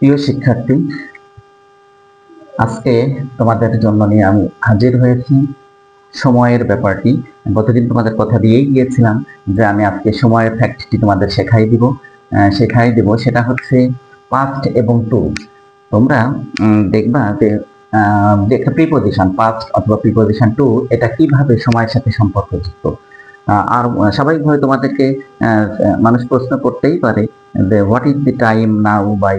প্রিয় শিক্ষার্থী, আজকে তোমাদের জন্য নিয়ে আমি হাজির হয়েছি সময়ের ব্যাপারটি। গতদিন তোমাদের কথা দিয়েই গিয়েছিলাম যে আমি আজকে সময়ের ফ্যাক্টটি তোমাদের শেখাই দিব। সেটা হচ্ছে পাস্ট এবং টু। তোমরা দেখবা যে একটা প্রিপোজিশন পাস্ট অথবা প্রিপোজিশন টু এটা কিভাবে সময়ের সাথে সম্পর্কযুক্ত। আর স্বাভাবিকভাবে তোমাদেরকে মানুষ প্রশ্ন করতেই পারে যে what is the time now by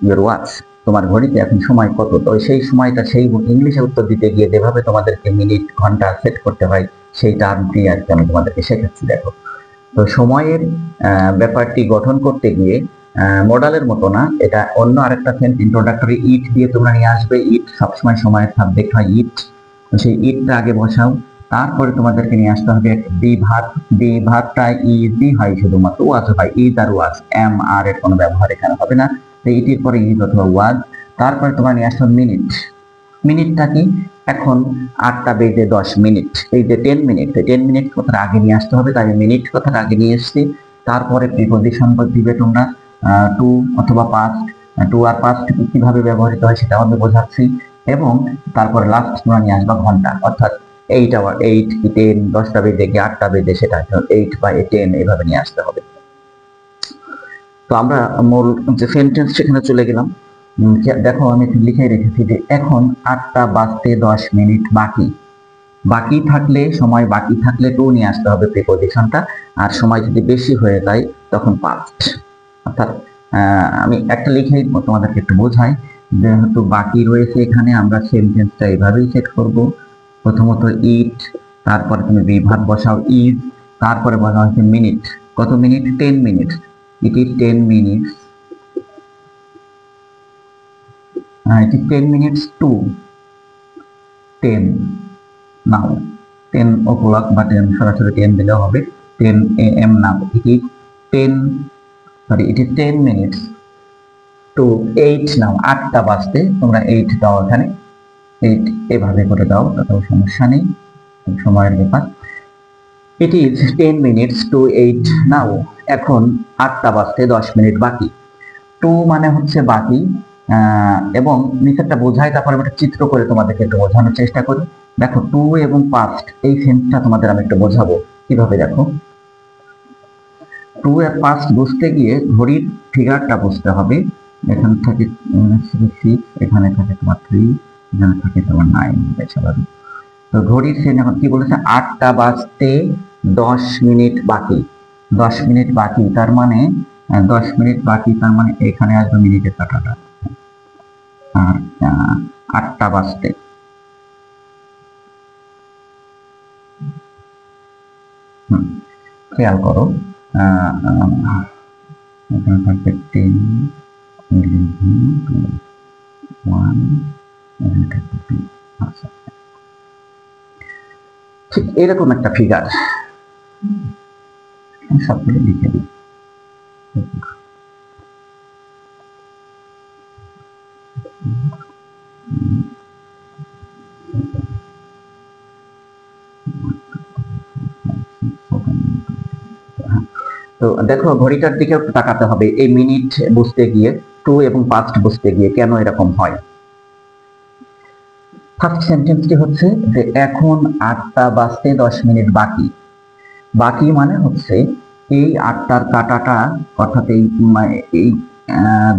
your watch, তোমার ঘড়িতে এখন সময় কত। তো সেই সময়টা সেই ইংলিশে উত্তর দিতে গিয়ে যেভাবে তোমাদেরকে মিনিট ঘন্টা সেট করতে হয় সেই টার্মটি আজকে আমি তোমাদেরকে শেখাচ্ছি। দেখো, তো সময়ের ব্যাপারটি গঠন করতে গিয়ে মডেলের মতো না, এটা অন্য আরেকটা সেন্স ইন্ট্রোডাক্টরি ইট দিয়ে তোমরা নিয়ে আসবে। ইট সবসময় সময়ের সাবজেক্ট হয় ইট, তো সেই ইটটা আগে বসাও। তারপরে তোমাদেরকে নিয়ে আসতে হবে বি ভার্বটা ইজি হয়, শুধুমাত্র ওয়াজ হয়। Is R was, M R এর কোনো ব্যবহার এখানে হবে না। তো ইটির পরে ইজ অথবা ওয়াজ। তারপরে তোমরা নিয়ে আসতে হবে মিনিট। মিনিটটা কি? এখন 8টা বেজে 10 মিনিট, এই যে 10 মিনিট, 10 মিনিট কথাটা আগে নিয়ে আসতে হবে, তাই মিনিট কথাটা আগে নিয়ে এসছি। তারপরে প্রিপোজিশন দিবে তোমরা টু অথবা পাস্ট। টু আর পাস্ট কিভাবে ব্যবহৃত হয় সেটা আমি বোঝাচ্ছি। এবং তারপরে লাস্ট তোমরা নিয়ে আসবা ঘন্টা, অর্থাৎ 8 আওয়ার, 8 কি 10, 10টা বেজে কি 8টা বেজে, সেটা 8 বা 10 এইভাবে নিয়ে আসতে হবে। তো আমরা মূল যে সেন্টেন্স সেখানে চলে গেলাম। দেখো, আমি লিখে রেখেছি যে এখন 8টা বাজতে 10 মিনিট বাকি থাকলে, সময় বাকি থাকলে টু নিয়ে আসতে হবে প্রিপোজিশনটা। আর সময় যদি বেশি হয়ে যায় তখন পাস্ট। অর্থাৎ আমি একটা লিখেই তোমাদেরকে একটু বোঝাই। যেহেতু বাকি রয়েছে এখানে, আমরা সেন্টেন্সটা এইভাবেই সেট করব। প্রথমত ইট, তারপরে তুমি বিভাগ বসাও ইজ, তারপরে বলা হচ্ছে মিনিট। কত মিনিট? 10 মিনিট। It is 10 minutes, it is 10 minutes to 10 now, 10 o'clock বা 10 সরাসরি 10 দিলেও হবে, 10 am now. It is 10 minutes to 8 now. 8টা বাজতে তোমরা 8 দাও, এখানে 8 এভাবে করে দাও, তাতেও সমস্যা নেই, সময়ের ব্যাপার। It is 10 minutes to 8 now. এখন 8টা বাজতে 10 মিনিট বাকি। টু মানে হচ্ছে বাকি, এবং নিচেরটা বোঝাই, তারপরে একটা চিত্র করে তোমাদেরকে একটু বোঝানোর চেষ্টা করি। দেখো, টু এবং পাস্ট এই সেন্সটা তোমাদের আমি একটু বোঝাবো কিভাবে। দেখো, টু এর পাস্ট বুঝতে গিয়ে ঘড়ির ফিগারটা বুঝতে হবে। এখানে থাকে 6, এখানে থাকে তোমার 3, এখানে থাকে তোমার 9, স্বাভাবিক। তো ঘড়ির সেন এখন কি বলেছে? 8টা বাজতে 10 মিনিট বাকি। 10 মিনিট বাকি তার মানে 10 মিনিট বাকি, তার মানে এখানে আসবে মিনিটের কাটাটা। আর 8টা বাজতে, খেয়াল করো, এখানে থাকবে 10, 11, 1, এখানে থাকবে 2। আচ্ছা, ঠিক এরকম একটা ফিগার সবগুলো লিখে দিই। তো দেখো, ঘড়িটার দিকে তাকাতে হবে এই মিনিট বুঝতে গিয়ে, টু এবং পাস্ট বুঝতে গিয়ে কেন এরকম হয়। ফার্স্ট সেন্টেন্সটি হচ্ছে যে এখন 8টা বাজতে 10 মিনিট বাকি মানে হচ্ছে এই 8টার কাটাটা, অর্থাৎ এই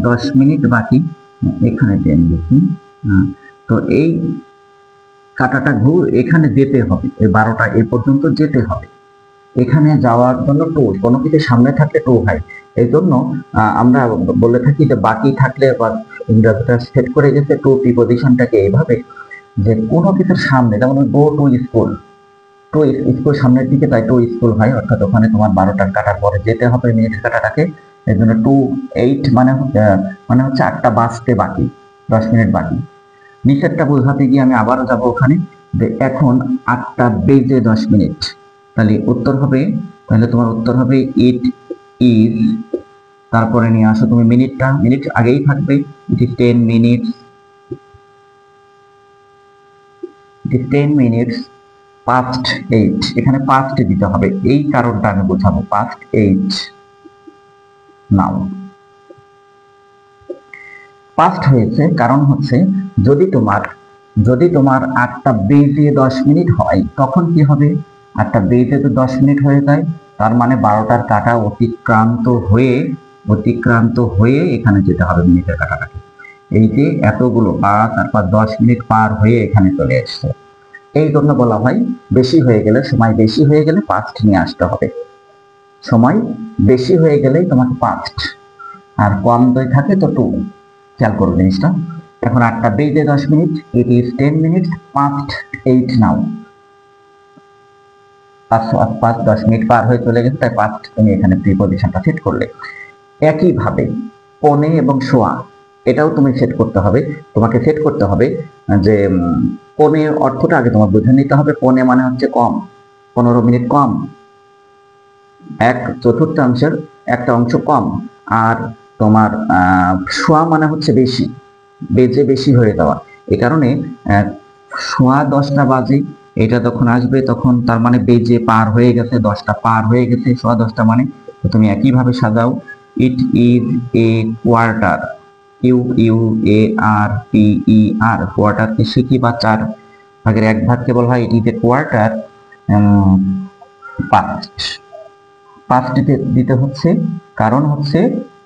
10 মিনিট বাকি, এখানে 10 লিখি। তো এই কাটাটা এখানে যেতে হবে, এই 12টা এই পর্যন্ত যেতে হবে। এখানে যাওয়ার জন্য টু, কোনো কিছু সামনে থাকলে টু হয়। এই জন্য আমরা বলে থাকি যে বাকি থাকলে বা ইংরেজিটা সেট করে গেছে টু প্রিপোজিশনটাকে এইভাবে যে কোনো কিছুর সামনে, যেমন go to school, to school সামনের দিকে, তাই টু স্কুল হয়। অর্থাৎ ওখানে তোমার 12টার কাটার পরে যেতে হবে মিনিটের কাটাটাকে। এই জন্য 2:08 মানে হচ্ছে 8টা বাজতে বাকি, 10 মিনিট বাকি। নিচেরটা বোঝাতে গিয়ে আমি আবারও যাবো ওখানে যে এখন 8টা বেজে 10 মিনিট। তাহলে তোমার উত্তর হবে ইট ইজ, তারপরে নিয়ে আসো তুমি মিনিটটা, মিনিট আগেই থাকবে, ইট is 10 minutes, it is 10 minutes past 8। এখানে পাস্ট দিতে হবে, এই কারণটা আমি বোঝাবো, পাস্ট 8 নাও। পাস্ট হয়েছে কারণ হচ্ছে যদি তোমার 8টা বেজে 10 মিনিট হয় তখন কি হবে? 8টা বেজে তো 10 মিনিট হয়ে যায়, তার মানে 12টার কাঁটা অতিক্রান্ত হয়ে এখানে যেতে হবে মিনিটের কাঁটাটাকে। এই যে এতগুলো বা তারপর 10 মিনিট পার হয়ে এখানে চলে এসছে, এই জন্য বলা হয় সময় বেশি হয়ে গেলে পাস্ট নিয়ে আসতে হবে। সময় বেশি হয়ে গেলেই তোমাকে পাস্ট, আর কম যদি থাকে তো টু। খেয়াল করো জিনিসটা। এখন 8টা বেজে 10 মিনিট, ইট ইজ 10 মিনিট পাস্ট 8 নাও। 10 মিনিট পার হয়ে চলে গেছে, তাই পাস্ট তুমি এখানে প্রিপজিশনটা সেট করলে। একইভাবে পনে এবং সোয়া, এটাও তুমি সেট করতে হবে। তোমাকে সেট করতে হবে যে পনের অর্থটা আগে তোমার বুঝে নিতে হবে। পনে মানে হচ্ছে কম, 15 মিনিট কম, 1/4 একটা অংশ কম। আর তোমার সোয়া মানে হচ্ছে বেশি, বেজে বেশি হয়ে যাওয়া। এই কারণে সোয়া 10টা বাজে এটা যখন আসবে তখন তার মানে বেজে পার হয়ে গেছে, 10টা পার হয়ে গেছে, সোয়া 10টা মানে। তো তুমি একইভাবে সাজাও, ইট ইজ এ কোয়ার্টার, QUARTER, কোয়ার্টারকে শিখি বা 4/1 বলা হয়। ইট is a quarter past. Past দিতে হচ্ছে কারণ হচ্ছে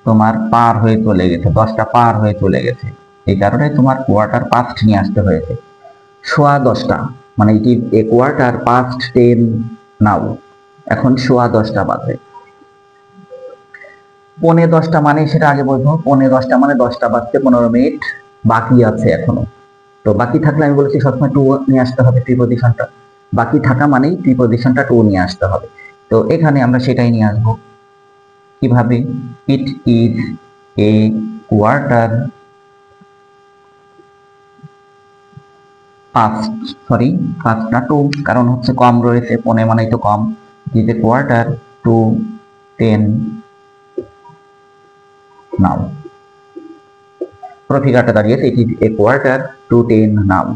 তোমার পার হয়ে চলে গেছে, 10টা পার হয়ে চলে গেছে, এই কারণে তোমার কোয়ার্টার পাস্ট নিয়ে আসতে হয়েছে। সোয়া 10টা মানে ইট ইজ এ কোয়ার্টার পাস্ট 10 নাও, এখন সোয়া 10টা বাজে। পৌনে 10টা মানে সেটা আগে বলবো। পৌনে 10টা মানে 10টা বাজতে 15 মিনিট বাকি আছে এখনো। তো বাকি থাকলে আমি বলেছি সবসময় টু নিয়ে আসতে হবে প্রিপজিশনটা। বাকি থাকা মানেই প্রিপজিশনটা টু নিয়ে আসতে হবে। তো এখানে আমরা সেটাই নিয়ে আসবো। কিভাবে? It is a quarter past না টু, কারণ হচ্ছে কম রয়েছে, পনে মানেই তো কম। It is a quarter to 10 now. প্রফিগারটা দাঁড়িয়েছে it is a quarter to 10 now.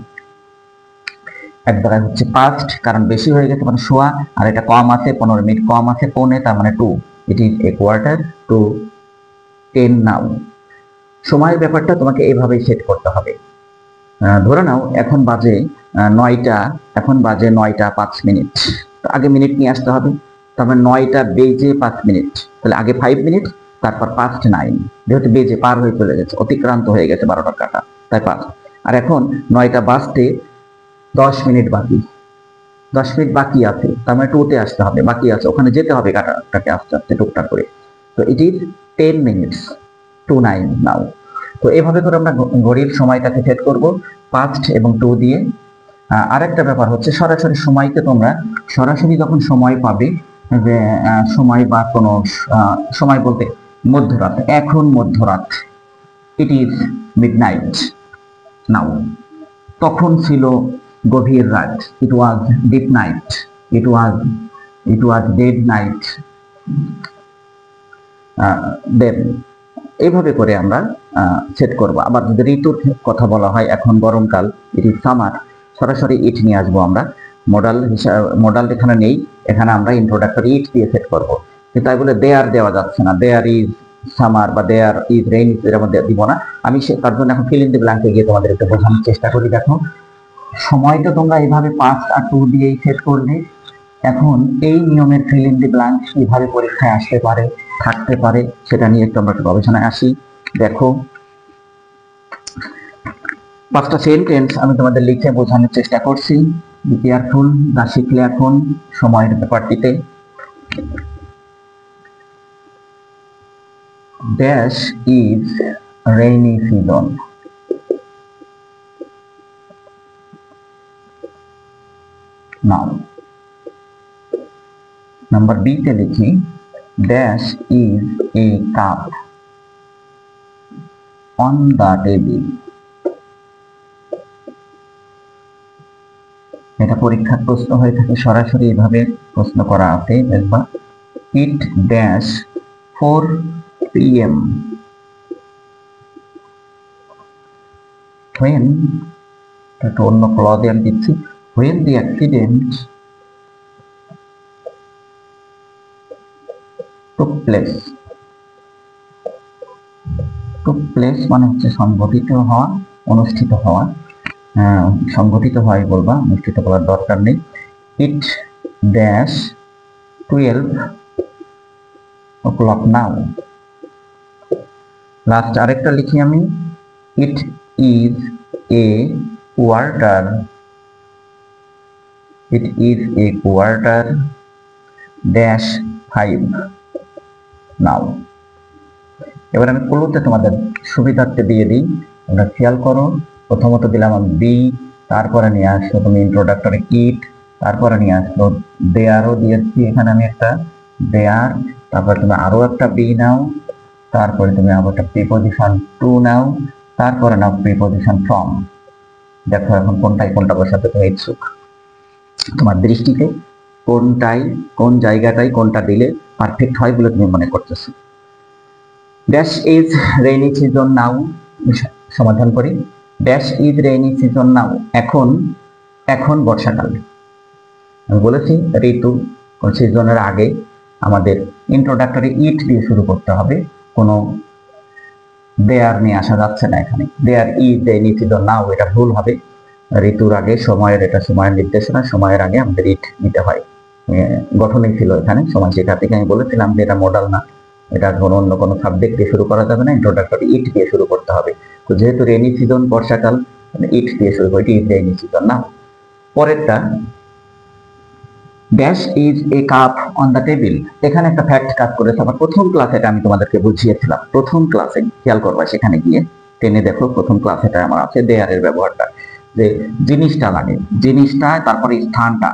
এক জায়গায় হচ্ছে পাস্ট কারণ বেশি হয়ে গেছে মানে সোয়া, আর এটা কম আছে, 15 মিনিট কম আছে, পৌনে, তার মানে to. It is a quarter to 10 now. সময়ের ব্যাপারটা তোমাকে এইভাবেই সেট করতে হবে। ধরে নাও এখন বাজে 9টা, এখন বাজে 9টা 5 মিনিট। আগে মিনিট নিয়ে আসতে হবে, তারপরে 9টা বেজে 5 মিনিট, তাহলে আগে 5 মিনিট, তারপর পাস্ট 9, যেহেতু বেজে পার হয়ে চলে গেছে, অতিক্রান্ত হয়ে গেছে 12টার কাঁটা, তাই পাস্ট। আর এখন 9টা বাজতে 10 মিনিট বাকি, 10 মিনিট বাকি আছে, তার মানে টুতে আসতে হবে, বাকি আছে, ওখানে যেতে হবে কাঁটাটাকে আস্তে আস্তে টুকটাক করে। তো ইট ইজ 10 মিনিটস টু 9 নাও। তো এভাবে করে আমরা ঘড়ির সময়টাকে সেট করব পাস্ট এবং টু দিয়ে। আরেকটা ব্যাপার হচ্ছে সরাসরি সময়কে তোমরা সরাসরি যখন সময় পাবে, যে সময় বা কোনো সময় বলতে মধ্যরাত, এখন মধ্যরাত, ইট ইজ মিডনাইট নাও। তখন ছিল গভীর রাত, it was deep night, it was dead night then. এইভাবে করে আমরা সেট করব। আবার যদি ঋতুর কথা বলা হয়, এখন গরমকাল, ইট ইজ সামার, সরাসরি ইট নিয়ে আসবো আমরা। মডাল এখানে নেই, এখানে আমরা ইন্ট্রোডাক্টরি ইট দিয়ে সেট করব। কিন্তু তাই বলে দেয়ার দেওয়া যাচ্ছে না, দেয়ার ইজ সামার বা দেয়ার ইজ রেইন, এর মধ্যে দিব না আমি। তার জন্য এখন ফিল ইন দি ব্ল্যাঙ্কে গিয়ে তোমাদের একটু বোঝানোর চেষ্টা করি। দেখো, সময়টা তোমরা এইভাবে পাস্ট আর টু দিয়েই সেট করলে। এখন এই নিয়মের ফিল ইন দি ব্ল্যাঙ্ক কিভাবে পরীক্ষায় আসতে পারে, থাকতে পারে, সেটা নিয়ে একটু আমরা গবেষণায় আসি। দেখো, 5টা সেন্টেন্স আমি তোমাদের লিখে বোঝানোর চেষ্টা করছি। বি কেয়ারফুল, না শিখলে এখন সময়ের ব্যাপারটিতে। Dash is rainy season now. Number B তে লিখি, dash is a cup on the table. এটা পরীক্ষার প্রশ্ন হয়ে থাকে, সরাসরি এভাবে প্রশ্ন করা আছে। দেখবা, ইট ড্যাশ 4 PM when, একটা অন্য ক্লজে আমি দিচ্ছি, when the accident took place, took place মানে হচ্ছে সংঘটিত হওয়া, অনুষ্ঠিত হওয়া, সংঘটিত হয় বলবা, অনুষ্ঠিত বলার দরকার নেই। It dash 12 o'clock now. Last আরেকটা লিখি আমি, ইট is a quarter, it is a quarter dash 5 নাও। এবার আমি ক্লুতে তোমাদের সুবিধার্থে দিয়ে দিই, তোমরা খেয়াল করো। প্রথমত দিলাম আমি বি, তারপরে নিয়ে আসলো তুমি ইন্ট্রোডাক্টরি ইট, তারপরে নিয়ে আসলো দেয়ারও দিয়েছি এখানে আমি একটা দেয়ার, তারপরে তুমি আরো একটা বি নাও, তারপরে তুমি আবার একটা প্রিপজিশন টু নাও, তারপরে নাও প্রিপজিশন ফ্রম। দেখো এখন কোনটাই কোনটা বসাতে তুমি ইচ্ছুক, তোমার দৃষ্টিতে কোনটাই কোন জায়গাটাই কোনটা দিলে পারফেক্ট হয় বলে তুমি মনে করতেছো। ড্যাশ ইজ রেইনি সিজন নাও, সমাধান করি। ড্যাশ ইজ রেইনি সিজন নাও, এখন এখন বর্ষাকাল। আমি বলেছি ঋতু সিজনের আগে আমাদের ইন্ট্রোডাক্টরি ইট দিয়ে শুরু করতে হবে, কোনো দেয়ার নিয়ে আসা যাচ্ছে না এখানে। দেয়ার ইজ রেইনি সিজন নাও এটা ভুল হবে। ঋতুর আগে সময়ের, এটা সময়ের নির্দেশনা, সময়ের আগে আমাদের ইট দিতে হয়। গঠনই ছিল এখানে সময় শেখা থেকে আমি বলেছিলাম যে এটা মডাল না, এটা কোনো অন্য কোনো সাবজেক্ট দিয়ে শুরু করা যাবে না, ইন্ট্রোডাক্টরি ইট দিয়ে শুরু করতে হবে। তো যেহেতু রেইনি সিজন বর্ষাকাল, ইট দিয়ে শুরু করি, ইট ইজ রেইনি সিজন নাও। পরেরটা dash is a cup on the table, এখানে একটা ফ্যাক্ট কাজ করেছে আমার প্রথম ক্লাসে, এটা আমি তোমাদেরকে বুঝিয়েছিলাম প্রথম ক্লাসে, খেয়াল করবা সেখানে গিয়ে টেনে দেখো প্রথম ক্লাসে এটা আমার আছে দেয়ারের ব্যবহারটা, যে জিনিসটা লাগে, জিনিসটা তারপরে স্থানটা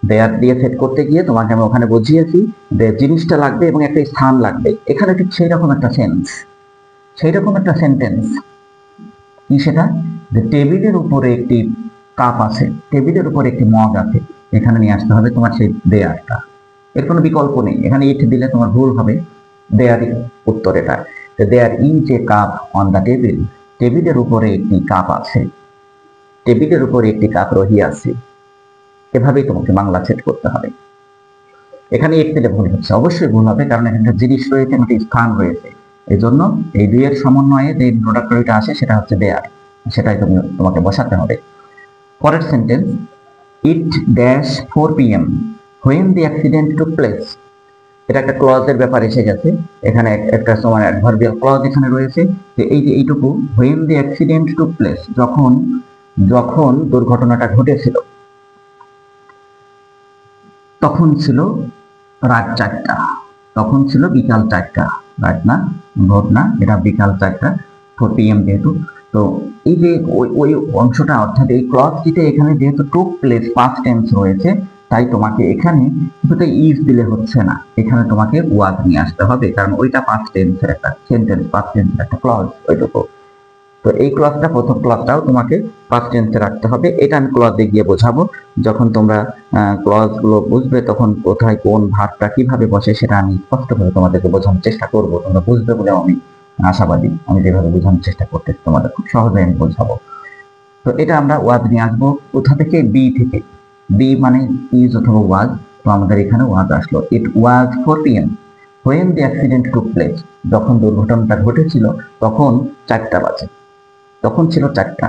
দেয়ার দিয়ে সেট করতে গিয়ে তোমাকে আমি ওখানে বুঝিয়েছি যে জিনিসটা লাগবে এবং একটা স্থান লাগবে। এখানে ঠিক সেই রকম একটা সেন্স, সেই রকম একটা সেন্টেন্স কি সেটা, যে টেবিলের উপরে একটি কাপ আছে, টেবিলের উপরে একটি মগ আছে, এখানে নিয়ে আসতে হবে তোমার সেই দেয়ারটা। এর কোনো বিকল্প নেই, এখানে ইট দিলে তোমার ভুল হবে, দেয়ারই উত্তর এটা। There is a cup on the table, টেবিলের উপরে একটি কাপ আছে, টেবিলের উপরে একটি কাপ রহিয়াছে। এভাবেই তোমাকে বাংলা সেট করতে হবে। এখানে ইট দিলে ভুল হচ্ছে, অবশ্যই ভুল হবে, কারণ এখানে জিনিস রয়েছে, একটি স্থান রয়েছে, এই জন্য এই দুইয়ের সমন্বয়ে যে ইন্ট্রোডাক্টরিটা আসে সেটা হচ্ছে দেয়ার, সেটাই তোমাকে বসাতে হবে। পরের sentence, it dash 4 PM when the accident took place, এটা একটা ক্লজের ব্যাপার এসে গেছে এখানে, একটা সময় অ্যাডভার্বিয়াল ক্লজ এখানে রয়েছে, যে এই যে এইটুকু when the accident took place, যখন যখন দুর্ঘটনাটা ঘটেছিল তখন ছিল রাত 4টা, তখন ছিল বিকাল 4টা, রাত না, ভোর না, এটা বিকাল 4টা, 4 PM যেহেতু। তো এই যে ওই অংশটা, অর্থাৎ এই ক্লজটিতে এখানে যেহেতু টুক প্লেস পাস্ট টেন্স রয়েছে, তাই তোমাকে এখানে শুধু ইজ দিলে হচ্ছে না, এখানে তোমাকে ওয়াজ নিয়ে আসতে হবে, কারণ ওইটা পাস্ট টেন্সের একটা সেন্টেন্স, পাস্ট টেন্সের একটা ক্লজ ওইটুকু। তো এই ক্লজটা, প্রথম ক্লজটাও তোমাকে পাস্ট টেন্সে রাখতে হবে, এটা আমি ক্লজে গিয়ে বোঝাবো। যখন তোমরা ক্লজ গুলো বুঝবে তখন কোথায় কোন ভার্বটা কিভাবে বসে সেটা আমি স্পষ্টভাবে তোমাদেরকে বোঝানোর চেষ্টা করব, তোমরা বুঝবে বলে আমি আশাবাদী। আমি যেভাবে বোঝানোর চেষ্টা করতেছি তোমাদের খুব সহজে আমি বোঝাবো। তো এটা আমরা ওয়াজ নিয়ে আসবো কোথা থেকে, বি থেকে। বি মানে ইজ অথবা ওয়াজ, তো আমাদের এখানে ওয়াজ আসলো। ইট ওয়াজ 4 PM when the accident took place, যখন দুর্ঘটনাটা ঘটেছিল তখন 4টা বাজে, তখন ছিল 4টা।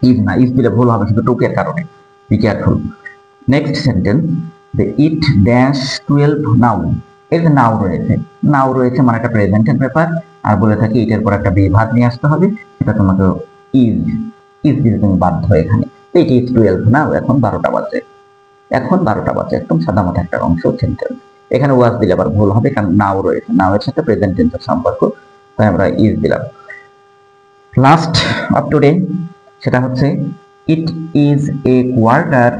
ইজ না, ইজ দিলে ভুল হবে শুধু টুকের কারণে, be careful. Next sentence, the it dash 12 নাও, এই যে নাও রয়েছে, নাও রয়েছে মানে একটা প্রেজেন্টের ব্যাপার, আর বলে থাকি ইটের পর একটা বিভাগ নিয়ে আসতে হবে, এটা তোমাকে ইজ, ইজ দিলে তুমি বাধ্য এখানে। ইট ইজ 12 নাও, এখন 12টা বাজে, এখন 12টা বাজে, একদম সাদামাটা একটা অংশ সেন্টেন্স। এখানে ওয়াজ দিলে আবার ভুল হবে, কারণ নাও রয়েছে, নাও এর সাথে প্রেজেন্ট টেন্সের সম্পর্ক, তাই আমরা ইজ দিলাম। লাস্ট অফ টুডে সেটা হচ্ছে ইট is a quarter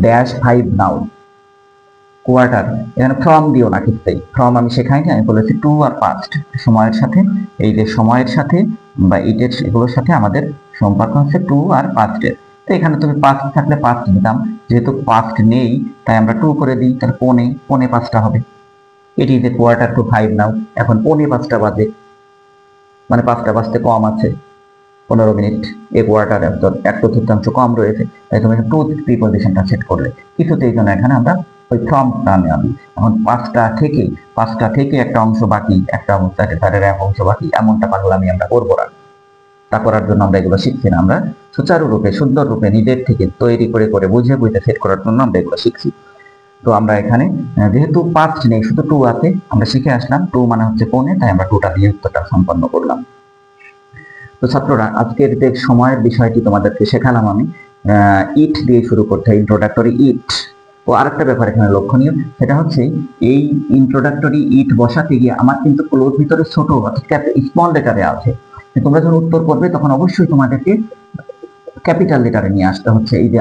dash 5 now. Quarter এখানে ফ্রম দিও না, ক্ষেত্রেই ফ্রম আমি শেখাইনি, আমি বলেছি টু আর পাস্ট, সময়ের সাথে, এই যে সময়ের সাথে বা ইটের এগুলোর সাথে আমাদের সম্পর্ক হচ্ছে টু আর পাস্টের। তো এখানে তুমি পাস্ট থাকলে পাস্ট দিতাম, যেহেতু পাস্ট নেই তাই আমরা টু করে দিই, তাহলে পৌনে 5টা হবে। It is a quarter to 5 now, এখন পৌনে 5টা বাজে, মানে 5টা বাজতে কম আছে 15 মিনিট, এ কোয়ার্টার এক চতুর্থাংশ কম রয়েছে, তাই তুমি টু প্রিপজিশনটা সেট করলে কিছুতেই যেন এখানে আমরা ওই ফর্মটা আমি এখন পাঁচটা থেকে একটা অংশ বাকি, একটা স্যাটিসফায়ারের এক অংশ বাকি, এমনটা পাগলামি আমরা করবো না। তা করার জন্য আমরা এগুলো শিখছি না, আমরা সুচারুরূপে সুন্দররূপে নিজের থেকে তৈরি করে বুঝে সেট করার জন্য আমরা এগুলো শিখছি। তো আমরা এখানে যেহেতু পাস্ট নেই, শুধু টু আছে, আমরা শিখে আসলাম টু মানে হচ্ছে পৌনে, তাই আমরা টুটা দিয়ে উত্তরটা সম্পন্ন করলাম। তো ছাত্ররা, আজকের যে সময়ের বিষয়টি তোমাদেরকে শেখালাম আমি, ইট দিয়ে শুরু করতে হয়, ইন্ট্রোডাক্টরি ইট। ও আরেকটা ব্যাপার এখানে লক্ষণীয়, সেটা হচ্ছে এই ইন্ট্রোডাক্টরি ইট বসাতে গিয়ে আমার কিন্তু ক্লোজ ভিতরে ছোট অর্থাৎ স্মল লেটারে আছে। তোমরা যখন উত্তর করবে তখন অবশ্যই তোমাদেরকে ক্যাপিটাল লেটারে নিয়ে আসতে হচ্ছে। এই যে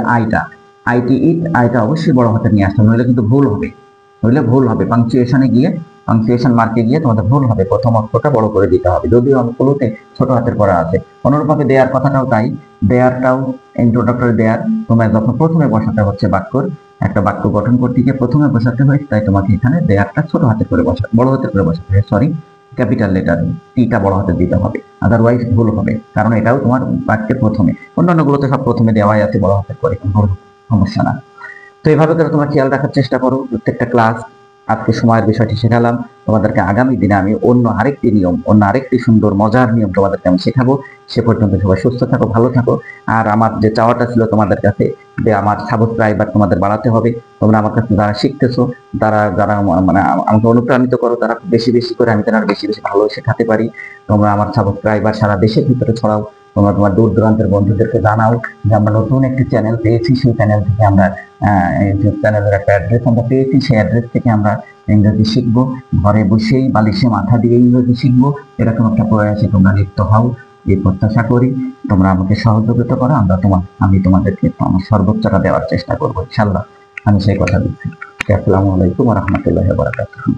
আইটা অবশ্যই বড় হাতে নিয়ে আসতে হবে, নইলে কিন্তু ভুল হবে। পাংচুয়েশন মার্কে গিয়ে তোমাদের ভুল হবে, প্রথম অক্ষরটা বড় করে দিতে হবে, যদিও অঙ্কগুলোতে ছোট হাতের করা আছে। অনুরূপভাবে দেয়ার কথাটাও তাই, দেয়ারটাও ইন্ট্রোডাক্টরি দেয়ার তোমরা যখন প্রথমে বসাতে হচ্ছে একটা বাক্য গঠন করতে গিয়ে প্রথমে বসাতে হয়েছে, তাই তোমাকে এখানে দেয়ারটা ছোট হাতের করে বড় হাতের করে বসাতে হবে, সরি ক্যাপিটাল লেটার টিটা বড় হাতে দিতে হবে, আদারওয়াইজ ভুল হবে, কারণ এটাও তোমার বাক্যের প্রথমে। অন্যান্যগুলোতে সব প্রথমে দেওয়াই আছে বড় হাতের করে, কোনো সমস্যা না। তো এইভাবে করে তোমরা খেয়াল রাখার চেষ্টা করো প্রত্যেকটা ক্লাস। আজকে সময়ের বিষয়টি শেখালাম, তোমাদেরকে আগামী দিনে আমি অন্য আরেকটি সুন্দর মজার নিয়ম তোমাদেরকে আমি শেখাবো। সে পর্যন্ত সবাই সুস্থ থাকো, ভালো থাকো। আর আমার যে চাওয়াটা ছিল তোমাদের কাছে, যে আমার সাবস্ক্রাইবার তোমাদের বাড়াতে হবে। তোমরা আমার কাছে যারা শিখতেছো, যারা মানে আমাকে অনুপ্রাণিত করো, তারা বেশি করে আমি তারা বেশি ভালো শেখাতে পারি। তোমরা আমার সাবস্ক্রাইবার সারা দেশের ভিতরে ছড়াও, তোমরা তোমার দূর দূরান্তের বন্ধুদেরকে জানাও যে আমরা নতুন একটি চ্যানেল পেয়েছি, সেই চ্যানেল থেকে আমরা চ্যানেলের একটা অ্যাড্রেস আমরা পেয়েছি, সেই অ্যাড্রেস থেকে আমরা ইংরেজি শিখবো, ঘরে বসেই বালিশে মাথা দিয়ে ইংরেজি শিখবো। এরকম একটা প্রয়াসে তোমরা লিপ্ত হও, এই প্রত্যাশা করি। তোমরা আমাকে সহযোগিতা করো, আমি তোমাদেরকে আমার সর্বোচ্চটা দেওয়ার চেষ্টা করবো ইনশাআল্লাহ, আমি সেই কথা দিচ্ছি। আসসালামু আলাইকুম ওয়া রাহমাতুল্লাহি ওয়া বারাকাতুহু।